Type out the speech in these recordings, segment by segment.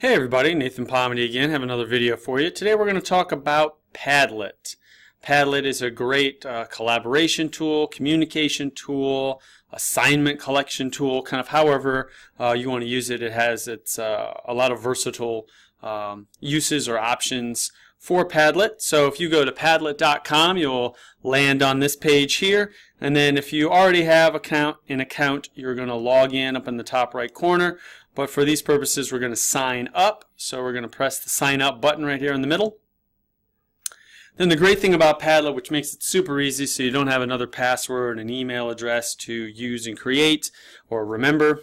Hey everybody, Nathan Pomedy again. Have another video for you. Today we're going to talk about Padlet. Padlet is a great collaboration tool, communication tool, assignment collection tool, kind of however you want to use it. It has a lot of versatile uses or options for Padlet. So if you go to Padlet.com, you'll land on this page here. And then if you already have an account, you're going to log in up in the top right corner. But for these purposes, we're going to sign up. So we're going to press the sign up button right here in the middle. Then the great thing about Padlet, which makes it super easy so you don't have another password and email address to use and create or remember,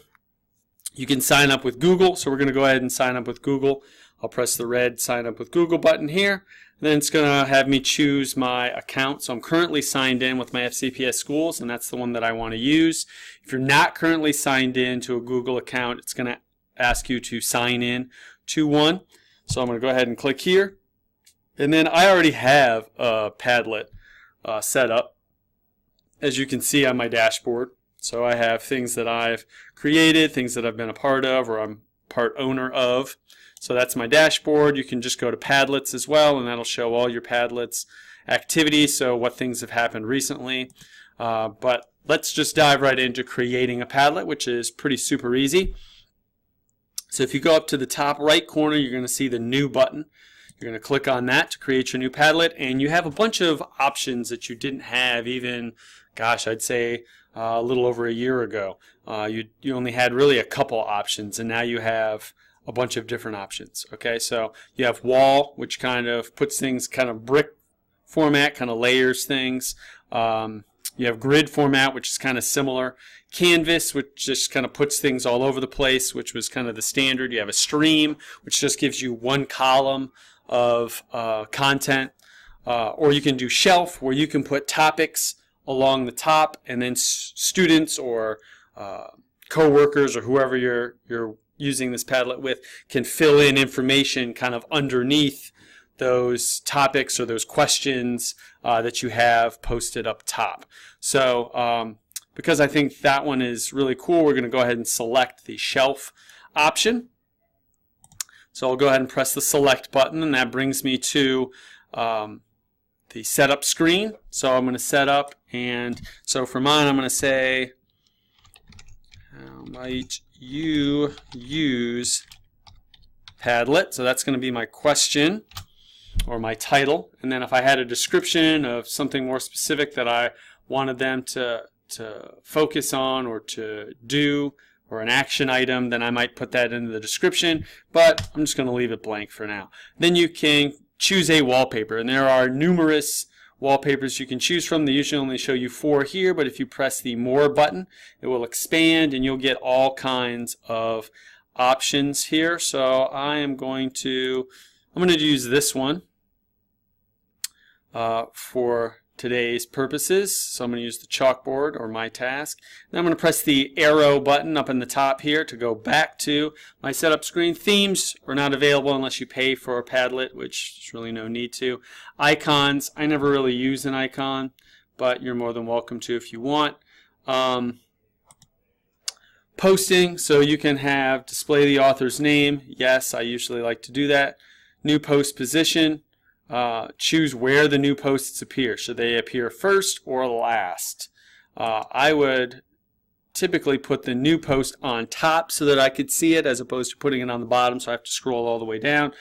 you can sign up with Google. So we're going to go ahead and sign up with Google. I'll press the red sign up with Google button here. Then it's going to have me choose my account. So I'm currently signed in with my FCPS schools, and that's the one that I want to use. If you're not currently signed in to a Google account, it's going to ask you to sign in to one. So I'm going to go ahead and click here. And then I already have a Padlet set up, as you can see on my dashboard. So I have things that I've created, things that I've been a part of, or I'm part owner of. So that's my dashboard. You can just go to Padlets as well, and that'll show all your Padlets activities, so what things have happened recently. But let's just dive right into creating a Padlet, which is pretty super easy. So if you go up to the top right corner, you're going to see the New button. You're going to click on that to create your new Padlet, and you have a bunch of options that you didn't have even, gosh, I'd say a little over a year ago. You only had really a couple options, and now you have a bunch of different options. Okay, so you have wall, which kind of puts things kind of brick format, kind of layers things. You have grid format, which is kind of similar. Canvas, which just kind of puts things all over the place, which was kind of the standard. You have a stream, which just gives you one column of content. Or you can do shelf, where you can put topics along the top, and then students or co-workers or whoever you're using this Padlet with can fill in information kind of underneath those topics or those questions that you have posted up top. So because I think that one is really cool, we're going to go ahead and select the shelf option. So I'll go ahead and press the select button, and that brings me to the setup screen. So I'm going to set up, and so for mine I'm going to say, how might you use Padlet? So that's going to be my question or my title. And then if I had a description of something more specific that I wanted them to focus on or to do, or an action item, then I might put that into the description, but I'm just going to leave it blank for now. Then you can choose a wallpaper, and there are numerous wallpapers you can choose from. They usually only show you 4 here, but if you press the More button, it will expand and you'll get all kinds of options here. So I'm going to use this one for today's purposes. So I'm going to use the chalkboard or my task. Then I'm going to press the arrow button up in the top here to go back to my setup screen. Themes are not available unless you pay for a Padlet, which there's really no need to. Icons, I never really use an icon, but you're more than welcome to if you want. Posting, so you can have display the author's name. Yes, I usually like to do that. New post position. Choose where the new posts appear. Should they appear first or last? I would typically put the new post on top so that I could see it, as opposed to putting it on the bottom, so I have to scroll all the way down.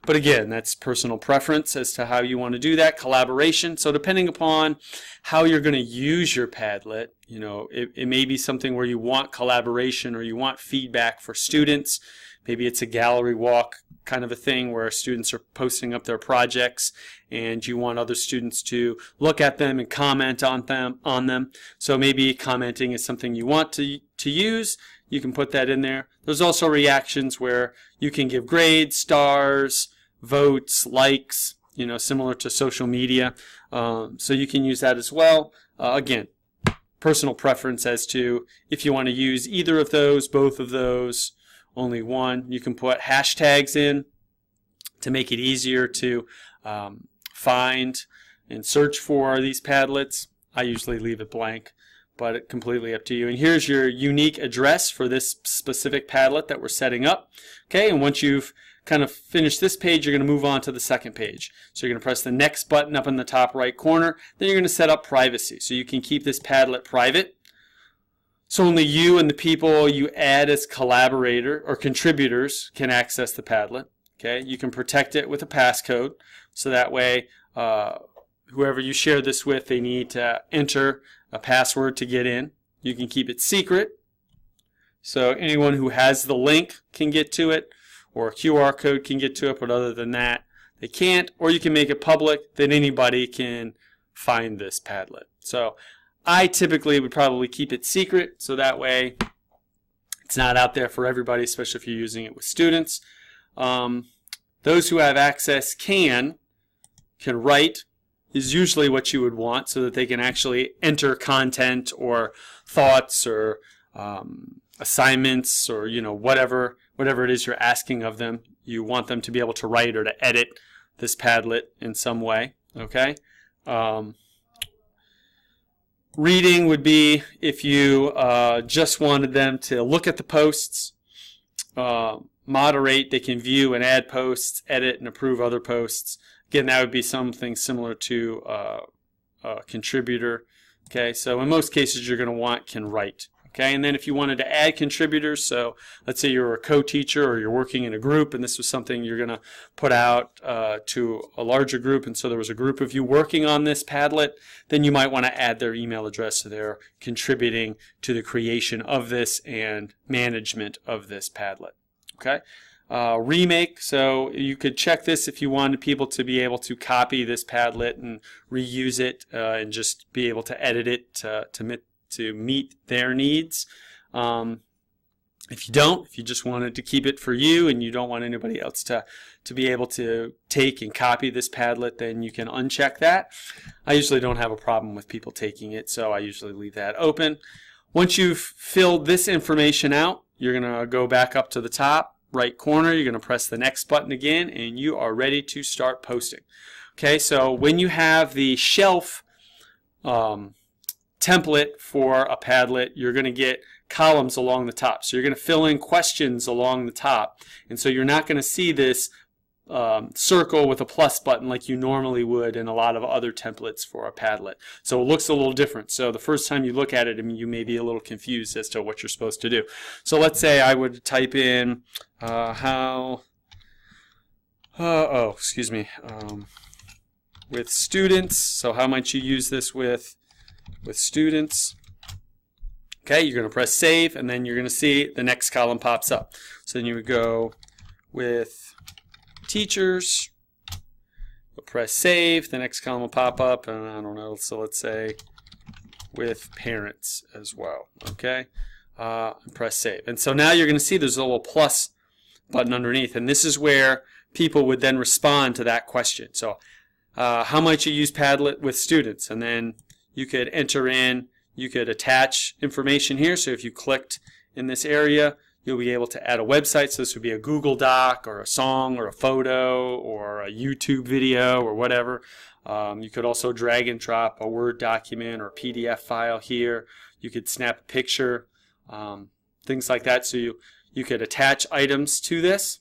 But again, that's personal preference as to how you want to do that. Collaboration, so depending upon how you're going to use your Padlet, you know, it may be something where you want collaboration or you want feedback for students. Maybe it's a gallery walk kind of a thing where students are posting up their projects and you want other students to look at them and comment on them. So maybe commenting is something you want to use. You can put that in there. There's also reactions where you can give grades, stars, votes, likes, you know, similar to social media. So you can use that as well. Again, personal preference as to if you want to use either of those, both of those, only one. You can put hashtags in to make it easier to find and search for these Padlets. I usually leave it blank. but completely up to you. And here's your unique address for this specific Padlet that we're setting up. Okay, and once you've kind of finished this page, you're going to move on to the second page. So you're going to press the next button up in the top right corner. Then you're going to set up privacy. So you can keep this Padlet private. So only you and the people you add as collaborator or contributors can access the Padlet. Okay, you can protect it with a passcode. So that way, whoever you share this with, they need to enter a password to get in. You can keep it secret. So anyone who has the link can get to it, or a QR code can get to it, but other than that, they can't. Or you can make it public that anybody can find this Padlet. So I typically would probably keep it secret, so that way it's not out there for everybody, especially if you're using it with students. Those who have access can write is usually what you would want, so that they can actually enter content or thoughts or assignments, or whatever it is you're asking of them. You want them to be able to write or to edit this Padlet in some way. Okay. Reading would be if you just wanted them to look at the posts, moderate. They can view and add posts, edit and approve other posts. Again, that would be something similar to a contributor. Okay, so in most cases you're going to want can write. Okay, and then if you wanted to add contributors, so let's say you're a co-teacher or you're working in a group and this was something you're going to put out to a larger group, and so there was a group of you working on this Padlet, then you might want to add their email address so they're contributing to the creation of this and management of this Padlet. Okay. Remake, so you could check this if you wanted people to be able to copy this Padlet and reuse it and just be able to edit it to meet their needs. If you don't, if you just wanted to keep it for you and you don't want anybody else to be able to take and copy this Padlet, then you can uncheck that. I usually don't have a problem with people taking it, so I usually leave that open. Once you've filled this information out, you're going to go back up to the top right corner. You're going to press the next button again, and you are ready to start posting. Okay, so when you have the shelf template for a Padlet, you're going to get columns along the top. So you're going to fill in questions along the top, and so you're not going to see this circle with a plus button like you normally would in a lot of other templates for a Padlet. So it looks a little different. So the first time you look at it, you may be a little confused as to what you're supposed to do. So let's say I would type in with students. So how might you use this with students? Okay, you're going to press save, and then you're going to see the next column pops up. So then you would go with teachers, you'll press save, the next column will pop up, and I don't know, so let's say with parents as well. Okay, and press save. And so now you're going to see there's a little plus button underneath, and this is where people would then respond to that question. So how might you use Padlet with students? And then you could enter in, you could attach information here. So if you clicked in this area, you'll be able to add a website. So this would be a Google Doc or a song or a photo or a YouTube video or whatever. You could also drag and drop a Word document or a PDF file here. You could snap a picture, things like that. So you could attach items to this,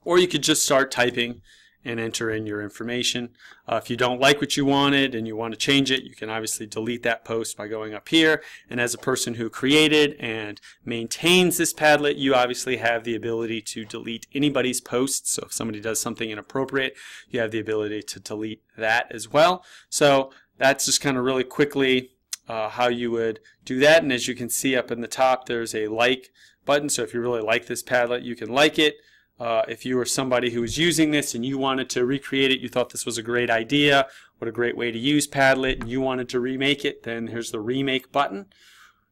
or you could just start typing and enter in your information. If you don't like what you wanted and you want to change it, you can obviously delete that post by going up here. And as a person who created and maintains this Padlet, you obviously have the ability to delete anybody's posts. So if somebody does something inappropriate, you have the ability to delete that as well. So that's just kind of really quickly how you would do that. And as you can see up in the top, there's a like button. So if you really like this Padlet, you can like it. If you were somebody who was using this and you wanted to recreate it, you thought this was a great idea, what a great way to use Padlet, and you wanted to remake it, then here's the remake button.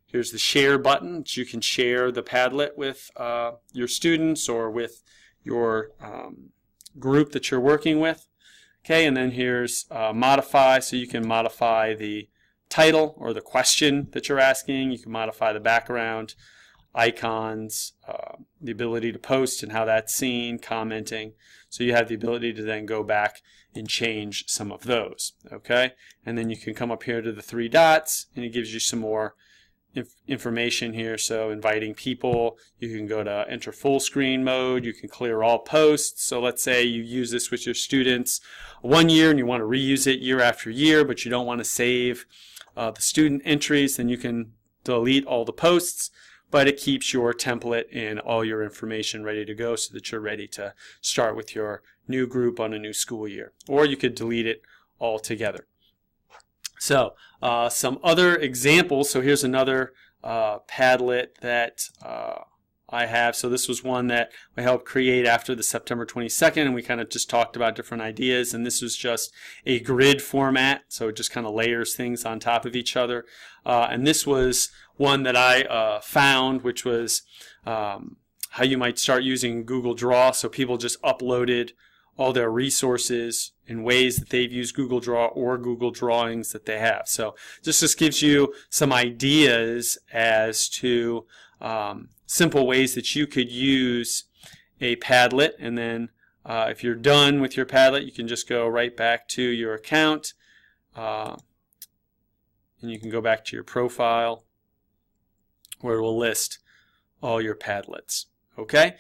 Here's the share button. So you can share the Padlet with your students or with your group that you're working with. Okay, and then here's modify, so you can modify the title or the question that you're asking. You can modify the background. icons, the ability to post and how that's seen, commenting. So you have the ability to then go back and change some of those. Okay, and then you can come up here to the three dots and it gives you some more information here. So inviting people, you can go to enter full screen mode, you can clear all posts. So let's say you use this with your students 1 year and you want to reuse it year after year, but you don't want to save the student entries, then you can delete all the posts, but it keeps your template and all your information ready to go so that you're ready to start with your new group on a new school year. Or you could delete it altogether. So some other examples. So here's another Padlet that I have. So this was one that I helped create after the September 22nd, and we kind of just talked about different ideas, and this was just a grid format, so it just kind of layers things on top of each other. And this was one that I found, which was how you might start using Google Draw. So people just uploaded all their resources in ways that they've used Google Draw or Google Drawings that they have. So this just gives you some ideas as to simple ways that you could use a Padlet, and then if you're done with your Padlet, you can just go right back to your account, and you can go back to your profile where it will list all your Padlets. Okay,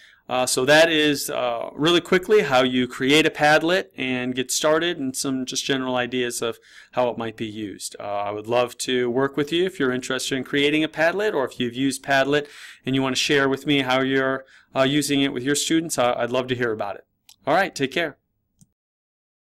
so that is really quickly how you create a Padlet and get started, and some just general ideas of how it might be used. I would love to work with you if you're interested in creating a Padlet, or if you've used Padlet and you want to share with me how you're using it with your students. I'd love to hear about it. All right, take care.